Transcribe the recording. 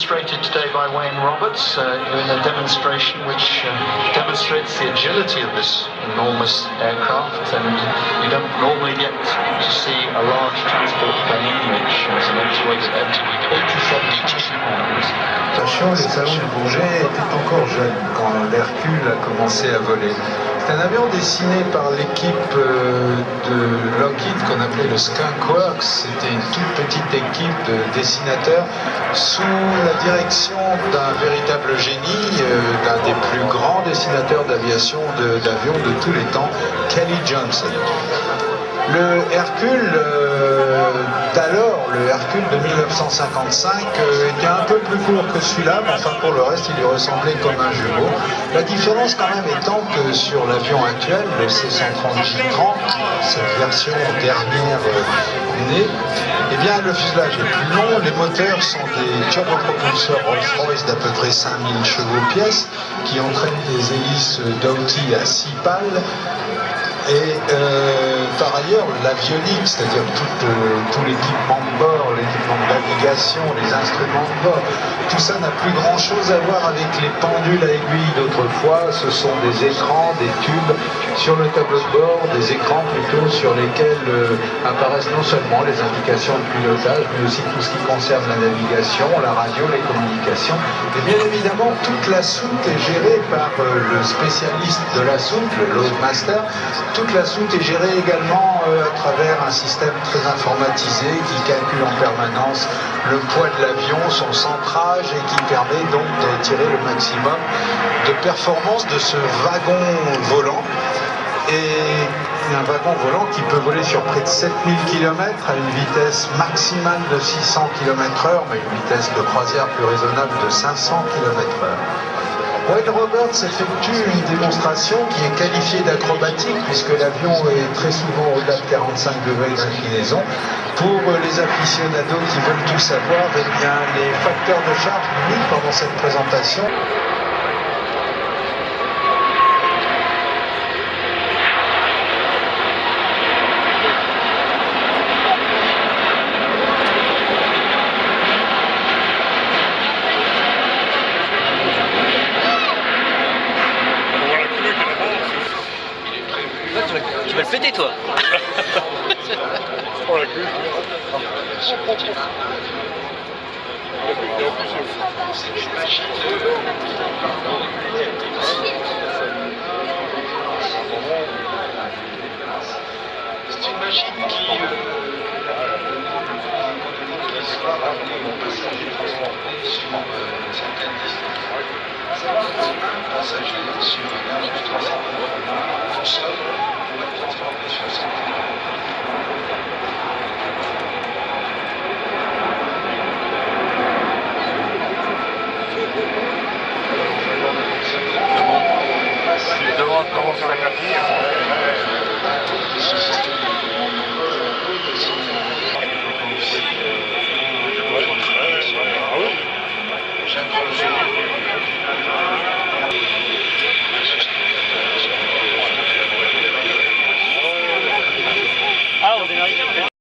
Demonstrated today by Wayne Roberts in a demonstration which demonstrates the agility of this enormous aircraft, and you don't normally get to see a large transport plane which has an weight of 87 pounds. Attention, les salons du Bourget étaient encore jeunes quand l'Hercule a commencé à voler. C'est un avion dessiné par l'équipe de Lockheed qu'on appelait le Skunk Works. C'était une toute petite équipe de dessinateurs sous la direction d'un véritable génie, d'un des plus grands dessinateurs d'aviation, d'avions de tous les temps, Kelly Johnson. Le Hercule d'alors, le Hercule de 1955, était un peu plus court que celui-là, mais enfin pour le reste, il lui ressemblait comme un jumeau. La différence quand même étant que sur l'avion actuel, le C-130J30, cette version dernière née, eh bien le fuselage est plus long, les moteurs sont des turbopropulseurs Rolls-Royce d'à peu près 5000 chevaux-pièce, qui entraînent des hélices Doughty à 6 pales. Et par ailleurs, l'avionique, c'est-à-dire tout l'équipement de bord, l'équipement de navigation, les instruments de bord, tout ça n'a plus grand-chose à voir avec les pendules à aiguilles d'autrefois. Ce sont des écrans, des tubes sur le tableau de bord, des écrans plutôt sur lesquels apparaissent non seulement les indications de pilotage, mais aussi tout ce qui concerne la navigation, la radio, les communications. Et bien évidemment, toute la soute est gérée par le spécialiste de la soute, le loadmaster. Toute la soute est gérée également à travers un système très informatisé qui calcule en permanence le poids de l'avion, son centrage, et qui permet donc de tirer le maximum de performance de ce wagon volant. Et un wagon volant qui peut voler sur près de 7000 km à une vitesse maximale de 600 km/h, mais une vitesse de croisière plus raisonnable de 500 km/h. Wayne Roberts effectue une démonstration qui est qualifiée d'acrobatique puisque l'avion est très souvent au-delà de 45 degrés d'inclinaison. Pour les aficionados qui veulent tout savoir, eh bien, les facteurs de charge limites pendant cette présentation. Tu vas le péter, toi. Oh, la queue. C'est une machine qui sera ramenée au passager transporté sur une certaine distance. Un passager sur un Airbus 380 tout seul pour être transporté sur 100 km. Il demande comment faire la capille. Jacques Roger